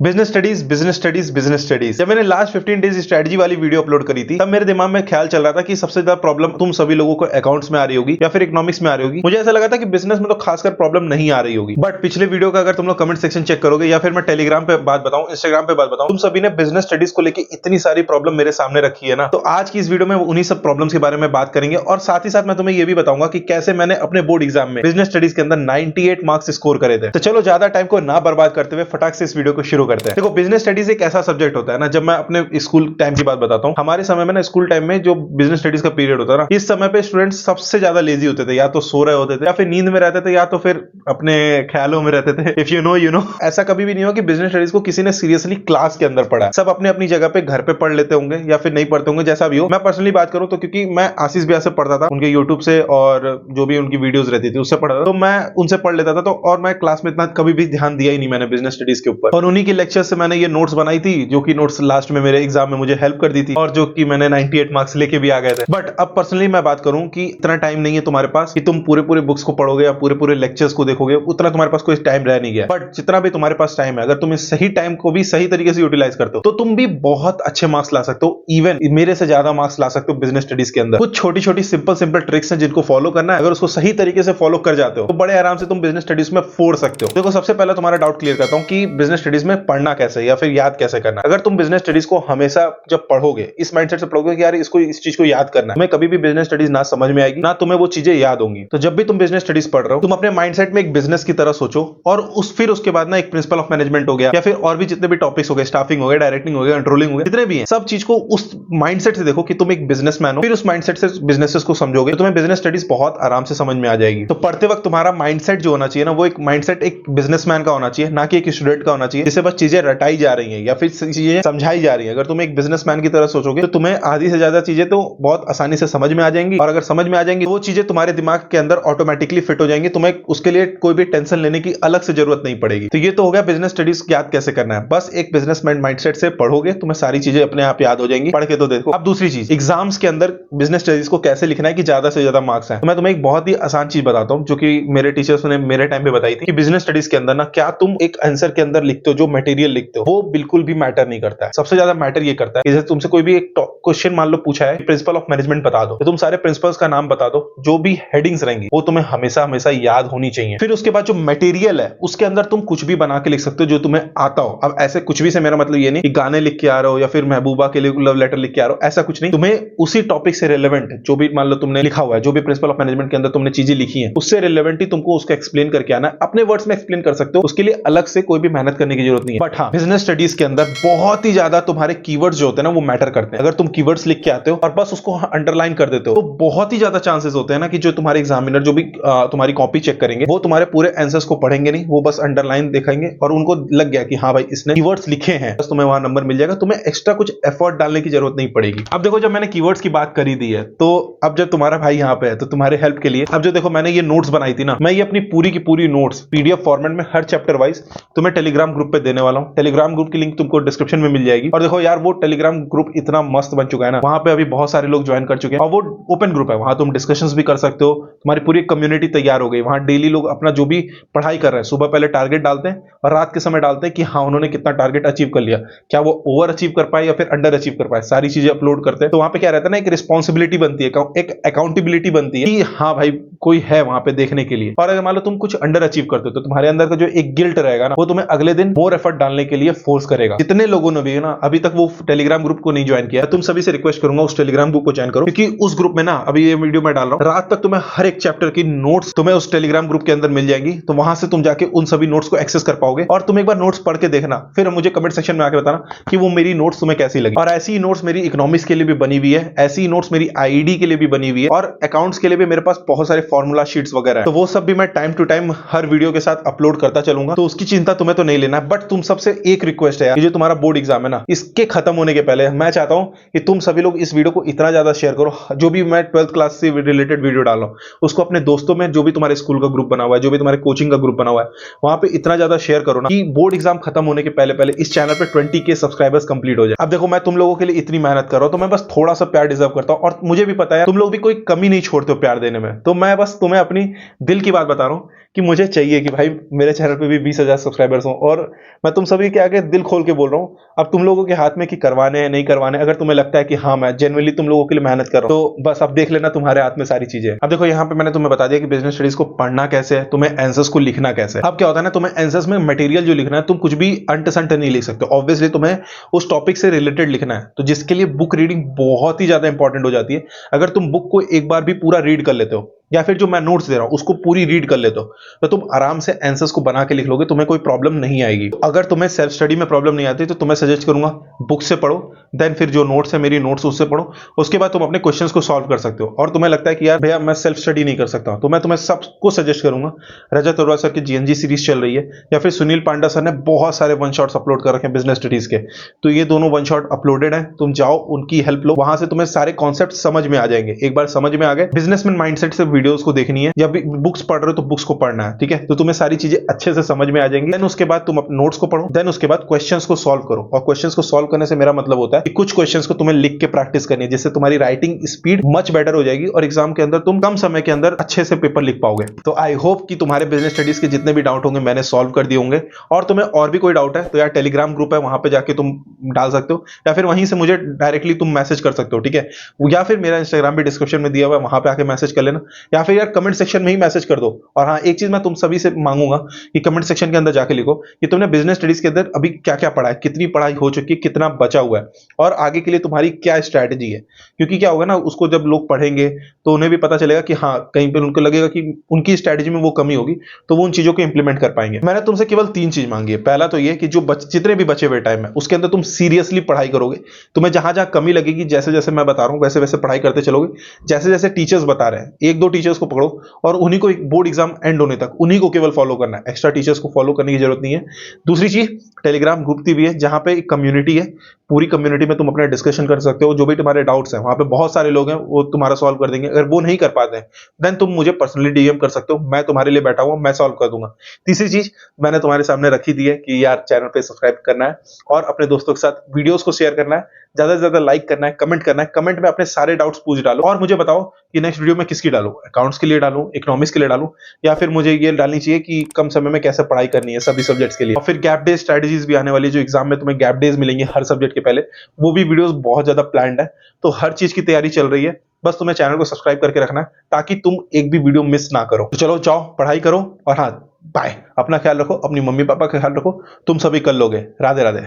Business studies business studies business studies. जब मैंने last 15 days strategy वाली वीडियो अपलोड करी थी, तब मेरे दिमाग में ख्याल चल रहा था कि सबसे ज्यादा प्रॉब्लम तुम सभी लोगों को अकाउंट्स में आ रही होगी या फिर इकोनॉमिक्स में आ रही होगी। मुझे ऐसा लगा था कि बिजनेस में तो खासकर प्रॉब्लम नहीं आ रही होगी। बट पिछले वीडियो का अगर तुम लोग कमेंट सेक्शन चेक करोगे या फिर मैं टेलीग्राम पे बात बताऊं, इंस्टाग्राम पे बात बताऊं, तुम सभी ने बिजनेस स्टडीज को लेकर इतनी सारी प्रॉब्लम मेरे सामने रखी है ना। तो आज की इस वीडियो में उन्हीं सब प्रॉब्लम्स के बारे में बात करेंगे और साथ ही साथ मैं तुम्हें यह भी बताऊंगा कि कैसे मैंने अपने बोर्ड एग्जाम में बिजनेस स्टडीज के अंदर 98 मार्क्स स्कोर करे थे। तो चलो ज्यादा टाइम को ना बर्बाद करते हुए फटाक से इस वीडियो को शुरू करते हैं। देखो, बिजनेस स्टडीज एक ऐसा सब्जेक्ट होता है ना, जब मैं अपने स्कूल टाइम की बात बताता हूँ, हमारे समय में ना स्कूल टाइम में जो बिजनेस स्टडीज का पीरियड होता है ना, इस समय पे स्टूडेंट्स सबसे ज्यादा लेजी होते थे, या तो सो रहे होते थे या फिर नींद में रहते थे या तो फिर अपने ख्यालों में रहते थे। If you know you know. ऐसा कभी भी नहीं हो कि बिजनेस स्टडीज को किसी ने सीरियसली क्लास के अंदर पढ़ा। सब अपने अपनी जगह पे घर पे पढ़ लेते होंगे या फिर नहीं पढ़ते होंगे, जैसा भी हो। मैं पर्सनली बात करूं तो क्योंकि मैं आशीष भैया से पढ़ता था, उनके यूट्यूब से और जो भी उनकी वीडियोस रहती थी उससे पढ़ता था, तो मैं उनसे पढ़ लेता था। तो और मैं क्लास में इतना कभी भी ध्यान दिया ही नहीं मैंने बिजनेस स्टडीज के ऊपर। और उन्हीं के लेक्चर से मैंने ये नोट्स बनाई थी, जो कि नोट्स लास्ट में मेरे एग्जाम में मुझे हेल्प कर दी थी और जो कि मैंने 98 मार्क्स लेके भी आ गए थे। बट अब पर्सनली मैं बात करूं कि इतना टाइम नहीं है तुम्हारे पास कि तुम पूरे पूरे बुक्स को पढ़ोगे या पूरे पूरे लेक्चर्स को देखोगे, उतना तुम्हारे पास कोई टाइम रह नहीं गया। बट जितना भी तुम्हारे पास टाइम है, अगर तुम इस सही टाइम को भी सही तरीके से यूटिलाइज करते हो तो तुम भी बहुत अच्छे मार्क्स ला सकते हो। इवन मेरे से ज्यादा मार्क्स ला सकते हो बिजनेस स्टडीज के अंदर। कुछ छोटी छोटी सिंपल सिंपल ट्रिक्स हैं जिनको फॉलो करना है, अगर उसको सही तरीके से फॉलो कर जाते हो तो बड़े आराम से तुम बिजनेस स्टडीज में फोड़ सकते हो। देखो, सबसे पहले तुम्हारा डाउट क्लियर करता हूं कि बिजनेस स्टडीज में पढ़ना कैसे या फिर याद कैसे करना। अगर तुम बिजनेस स्टडीज को हमेशा जब पढ़ोगे इस माइंडसेट से पढ़ोगे कि यार इसको इस चीज को याद करना है, तुम्हें कभी भी बिजनेस स्टडीज ना समझ में आएगी, ना तुम्हें वो चीजें याद होंगी। तो जब भी तुम बिजनेस स्टडीज पढ़ रहे हो, तुम अपने माइंडसेट में एक बिजनेस की तरह सोचो और फिर उसके बाद ना एक प्रिंसिपल ऑफ मैनेजमेंट हो गया या फिर और भी जितने भी टॉपिक्स हो गए, स्टाफिंग हो गया, डायरेक्टिंग हो गया, कंट्रोलिंग हो गया, जितने भी हैं, सब चीज को उस माइंडसेट से देखो कि तुम एक बिजनेसमैन हो। फिर उस माइंडसेट से बिजनेसेस को समझोगे तो तुम्हें बिजनेस स्टडीज बहुत आराम से समझ में आ जाएगी। तो पढ़ते वक्त तुम्हारा माइंडसेट जो होना चाहिए ना, वो एक माइंडसेट एक बिजनेसमैन का होना चाहिए, ना कि एक स्टूडेंट का होना चाहिए जिससे बस चीजें रटाई जा रही है या फिर चीजें समझाई जा रही है। अगर तुम एक बिजनेसमैन की तरह सोचोगे तो तुम्हें आधी से ज्यादा चीजें तो बहुत आसानी से समझ में आ जाएंगी, और अगर समझ में आ जाएंगी तो वो चीजें तुम्हारे दिमाग के अंदर ऑटोमेटिकली फिट हो जाएंगी। तुम्हें उसके लिए कोई भी टेंशन लेने की अलग से जरूरत नहीं पड़ेगी। तो ये तो हो गया बिजनेस स्टडीज याद कैसे करना है। बस एक बिजनेसमैन माइंडसेट से पढ़ोगे, तुम्हें सारी चीजें अपने आप याद हो जाएंगी। पढ़ के तो देखो। अब दूसरी चीज, एग्जाम्स के अंदर बिजनेस स्टडीज को कैसे लिखना है कि ज्यादा से ज्यादा मार्क्स आए। तो मैं तुम्हें एक बहुत ही आसान चीज बताता हूँ जो कि मेरे टीचर्स ने मेरे टाइम पे बताई थी कि बिजनेस स्टडीज के अंदर ना, क्या तुम एक आंसर के अंदर लिखते हो, जो मटेरियल लिखते हो वो बिल्कुल भी मैटर नहीं करता है। सबसे ज्यादा मैटर ये करता है कि जैसे तुमसे कोई भी एक क्वेश्चन मान लो पूछा है, प्रिंसिपल ऑफ मैनेजमेंट बता दो, तो तुम सारे प्रिंसिपल्स का नाम बता दो, जो भी हेडिंग्स रहेंगी वो तुम्हें हमेशा हमेशा याद होनी चाहिए। फिर उसके बाद जो मटेरियल है उसके अंदर तुम कुछ भी बना के लिख सकते हो जो तुम्हें आता हो। अब ऐसे कुछ भी से मेरा मतलब ये नहीं कि गाने लिख के आ रहे हो या फिर महबूबा के लिए लव लेटर लिख के आ रहे हो, ऐसा कुछ नहीं। तुम्हें उसी टॉपिक से रिलेवेंट जो भी मान लो तुमने लिखा हुआ है, जो भी प्रिंसिपल ऑफ मैनेजमेंट के अंदर तुमने चीजें लिखी हैं, उससे रिलेवेंट ही तुमको उसको एक्सप्लेन करके आना है। अपने वर्ड्स में एक्सप्लेन कर सकते हो, उसके लिए अलग से कोई भी मेहनत करने की जरूरत नहीं है। बट हाँ, बिजनेस स्टडीज के अंदर बहुत ही ज्यादा तुम्हारे कीवर्ड्स जो होते हैं ना, वो मैटर करते हैं। अगर तुम कीवर्ड्स लिख के आते हो और बस उसको अंडरलाइन कर देते हो, तो बहुत ही ज्यादा चांसेस होते हैं ना कि जो तुम्हारे एग्जामिनर जो भी तुम्हारी कॉपी चेक करेंगे, वो तुम्हारे पूरे आंसर्स को पढ़ेंगे नहीं, वो बस अंडरलाइन दिखाएंगे और उनको लग गया कि हाँ भाई इसने कीवर्ड्स लिखे हैं, बस तुम्हें वहां नंबर मिल जाएगा। तुम्हें एक्स्ट्रा कुछ एफर्ट डालने की जरूरत नहीं पड़ेगी। अब देखो, जब मैंने कीवर्ड्स की बात करी दी है, तो अब जब तुम्हारा भाई यहाँ पे है तो तुम्हारे हेल्प के लिए अब जो देखो मैंने ये नोट्स बनाई थी ना, मैं ये अपनी पूरी की पूरी नोट्स पीडीएफ फॉर्मेट में हर चैप्टर वाइज तुम्हें टेलीग्राम ग्रुप पे देने वाला हूँ। टेलीग्राम ग्रुप की लिंक तुमको डिस्क्रिप्शन में मिल जाएगी। और देखो यार, वो टेलीग्राम ग्रुप इतना मस्त बन चुका है ना, वहां पे अभी बहुत सारे लोग ज्वाइन कर चुके हैं और वो ओपन ग्रुप है, वहां तुम डिस्कशंस भी कर सकते हो। तुम्हारी पूरी कम्युनिटी तैयार हो गई। वहां डेली लोग अपना जो भी पढ़ाई कर रहे हैं, सुबह पहले टारगेट डालते हैं और रात के समय डालते हैं कि हाँ उन्होंने कितना टारगेट अचीव कर लिया, क्या वो ओवर अचीव कर पाए या फिर अंडर अचीव कर पाए, सारी चीजें अपलोड करते हैं। तो वहां पे क्या रहता है ना, एक रिस्पॉन्सिबिलिटी बनती है, एक अकाउंटेबिलिटी बनती है कि हाँ भाई कोई है वहां पे देखने के लिए। और अगर मान लो तुम कुछ अंडर अचीव करते हो तो तुम्हारे अंदर का जो एक गिल्ट रहेगा ना, वो तुम्हें अगले दिन मोर एफर्ट डालने के लिए फोर्स करेगा। जितने लोगों ने भी ना अभी तक वो टेलीग्राम ग्रुप को नहीं ज्वाइन किया, तुम सभी से रिक्वेस्ट करूंगा उस टेलीग्राम ग्रुप को ज्वाइन करो, क्योंकि उस ग्रुप में ना अभी ये वीडियो मैं डाल रहा हूँ, रात तक तुम्हें हर एक चैप्टर की नोट्स तुम्हें उस टेलीग्राम ग्रुप के अंदर मिल जाएंगी। तो वहां से तुम जाके उन सभी नोट्स को एक्सेस कर पाओगे और तुम एक बार नोट्स पढ़ के देखना, फिर मुझे कमेंट सेक्शन में आके बताना कि वो मेरी नोट्स तुम्हें कैसी लगी। और ऐसी नोट्स मेरी इकोनॉमिक्स के लिए भी बनी हुई है, ऐसी नोट्स मेरी आईडी के लिए भी बनी हुई है, और अकाउंट्स के लिए भी मेरे पास बहुत सारे फॉर्मूला शीट्स वगैरह है। तो वो सब भी मैं टाइम टू टाइम हर वीडियो के साथ अपलोड करता चलूंगा, तो उसकी चिंता तुम्हें तो नहीं लेना। बट तुम सबसे एक रिक्वेस्ट है यार, जो तुम्हारा बोर्ड एग्जाम है ना, इसके खत्म होने के पहले मैं चाहता हूं कि तुम सभी लोग इस वीडियो को इतना ज्यादा शेयर करो, जो भी मैं 12th क्लास से रिलेटेड वीडियो डाल रहा हूं उसको अपने दोस्तों में, जो भी तुम्हारे स्कूल का ग्रुप बना हुआ है, जो भी तुम्हारे कोचिंग का ग्रुप बना हुआ है, वहां पे इतना ज्यादा शेयर करो ना कि बोर्ड एग्जाम खत्म होने के पहले पहले इस चैनल पे 20K सब्सक्राइबर्स कंप्लीट हो जाए। अब देखो, मैं तुम लोगों के लिए इतनी मेहनत कर रहा हूं, तो मैं बस थोड़ा सा प्यार डिजर्व करता हूं, और मुझे भी पता है तुम लोग भी कोई कमी नहीं छोड़ते हो प्यार देने में। तो मैं बस तुम्हें अपनी दिल की बात बता रहा हूं कि मुझे चाहिए कि भाई मेरे चैनल पे भी 20,000 सब्सक्राइबर्स हों। और मैं तुम सभी के आगे दिल खोल के बोल रहा हूँ, अब तुम लोगों के हाथ में कि करवाने हैं नहीं करवाने। अगर तुम्हें लगता है कि हाँ मैं जेन्युइनली तुम लोगों के लिए मेहनत कर रहा हूँ, तो बस अब देख लेना, तुम्हारे हाथ में सारी चीजें हैं। अब देखो यहाँ पे मैंने तुम्हें बता दिया कि बिजनेस स्टडीज को पढ़ना कैसे है, तुम्हें आंसर्स को लिखना कैसे है। अब क्या होता है ना, तुम्हें आंसर्स में मटेरियल जो लिखना है, तुम कुछ भी अंट संट नहीं लिख सकते। ऑब्वियसली तुम्हें उस टॉपिक से रिलेटेड लिखना है, तो जिसके लिए बुक रीडिंग बहुत ही ज्यादा इंपॉर्टेंट हो जाती है। अगर तुम बुक को एक बार भी पूरा रीड कर लेते हो, या फिर जो मैं नोट्स दे रहा हूं उसको पूरी रीड कर लेते हो, तो तुम आराम से आंसर्स को बना के लिख लोगे, तुम्हें कोई प्रॉब्लम नहीं आएगी। अगर तुम्हें सेल्फ स्टडी में प्रॉब्लम नहीं आती, तो तुम्हें सजेस्ट करूंगा बुक से पढ़ो, देन फिर जो नोट्स है मेरी नोट्स उससे पढ़ो, उसके बाद तुम अपने क्वेश्चंस को सॉल्व कर सकते हो। और तुम्हें लगता है कि यार भैया मैं सेल्फ स्टडी नहीं कर सकता, तो मैं तुम्हें सबको सजेस्ट करूंगा, रजत अरोड़ा सर की जीएनजी सीरीज चल रही है, या फिर सुनील पांडा सर ने बहुत सारे वन शॉट्स अपलोड कर रखे हैं बिजनेस स्टडीज के, तो ये दोनों वन शॉट अपलोडेड है, तुम जाओ उनकी हेल्प लो, वहां से तुम्हें सारे कॉन्सेप्ट समझ में आ जाएंगे। एक बार समझ में आ गए, बिजनेसमैन माइंडसेट से वीडियोस को देखनी है, या बुक्स पढ़ रहे हो तो बुक्स को पढ़ना है, ठीक है, तो तुम्हें सारी चीजें अच्छे से समझ में आ जाएंगी। देन उसके बाद तुम अपने नोट्स को पढ़ो, देन उसके बाद क्वेश्चंस को सॉल्व करो। और क्वेश्चंस को सॉल्व करने से मेरा मतलब होता है कि कुछ क्वेश्चंस को तुम्हें लिख के प्रैक्टिस करनी है, जिससे तुम्हारी राइटिंग स्पीड मच बेटर हो जाएगी और एग्जाम के अंदर तुम कम समय के अंदर अच्छे से पेपर लिख पाओगे। तो आई होप कि तुम्हारे बिजनेस स्टडीज के जितने भी डाउट होंगे मैंने सॉल्व कर दिए होंगे। और तुम्हें और भी कोई डाउट है तो यार टेलीग्राम ग्रुप है, वहां पे जाके तुम डाल सकते हो, या फिर वहीं से मुझे डायरेक्टली तुम मैसेज कर सकते हो, ठीक है, या फिर मेरा इंस्टाग्राम भी डिस्क्रिप्शन में दिया हुआ है, वहां पे आके मैसेज कर लेना, या फिर यार कमेंट सेक्शन में ही मैसेज कर दो। और हाँ, एक चीज मैं तुम सभी से मांगूंगा कि कमेंट सेक्शन के अंदर जाके लिखो कि तुमने बिजनेस स्टडीज के अंदर अभी क्या क्या पढ़ा है, कितनी पढ़ाई हो चुकी है, कितना बचा हुआ है, और आगे के लिए तुम्हारी क्या स्ट्रैटेजी है। क्योंकि क्या होगा ना, उसको जब लोग पढ़ेंगे तो उन्हें भी पता चलेगा कि हाँ कहीं पर उनको लगेगा कि उनकी स्ट्रैटेजी में वो कमी होगी, तो वो उन चीजों को इंप्लीमेंट कर पाएंगे। मैंने तुमसे केवल 3 चीज मांगी है। पहला तो ये कि जो जितने भी बचे हुए टाइम है उसके अंदर तुम सीरियसली पढ़ाई करोगे, तुम्हें जहां जहां कमी लगेगी, जैसे जैसे मैं बता रहा हूं वैसे वैसे पढ़ाई करते चलोगे, जैसे जैसे टीचर्स बता रहे हैं एक दो टीचर्स को पकड़ो और उन्हीं को बोर्ड एग्जाम एंड होने तक उन्हीं को केवल फॉलो करना है, एक्स्ट्रा टीचर्स को फॉलो करने की जरूरत नहीं है। दूसरी चीज, टेलीग्राम ग्रुप भी है जहां पे एक कम्युनिटी है, पूरी कम्युनिटी में तुम अपना डिस्कशन कर सकते हो, जो भी तुम्हारे डाउट्स हैं वहां पे बहुत सारे लोग हैं वो तुम्हारा सॉल्व कर देंगे। अगर वो नहीं कर पाते हैं देन तुम मुझे पर्सनली डीएम कर सकते हो, मैं तुम्हारे लिए बैठा हुआ, मैं सॉल्व कर दूंगा। तीसरी चीज मैंने तुम्हारे सामने रखी दी है कि यार चैनल पे सब्सक्राइब करना है और अपने दोस्तों के साथ वीडियोस को शेयर करना है, ज्यादा से ज्यादा लाइक करना है, कमेंट करना है, कमेंट में अपने सारे डाउट्स पूछ डालो और मुझे बताओ कि नेक्स्ट वीडियो में किसकी डालूं, अकाउंट्स के लिए डालूं, इकोनॉमिक्स के लिए डालूं, या फिर मुझे ये डालनी चाहिए कि कम समय में कैसे पढ़ाई करनी है सभी सब्जेक्ट्स के लिए। और फिर गैप डे स्ट्रेटजीज भी आने वाली है, जो एग्जाम में तुम्हें गैप डेज मिलेंगे हर सब्जेक्ट के पहले, वो भी वीडियोस बहुत ज्यादा प्लान्ड है। तो हर चीज की तैयारी चल रही है, बस तुम्हें चैनल को सब्सक्राइब करके रखना है ताकि तुम एक भी वीडियो मिस ना करो। तो चलो जाओ पढ़ाई करो, और हाँ बाय, अपना ख्याल रखो, अपनी मम्मी पापा का ख्याल रखो, तुम सभी कर लोगे। राधे राधे।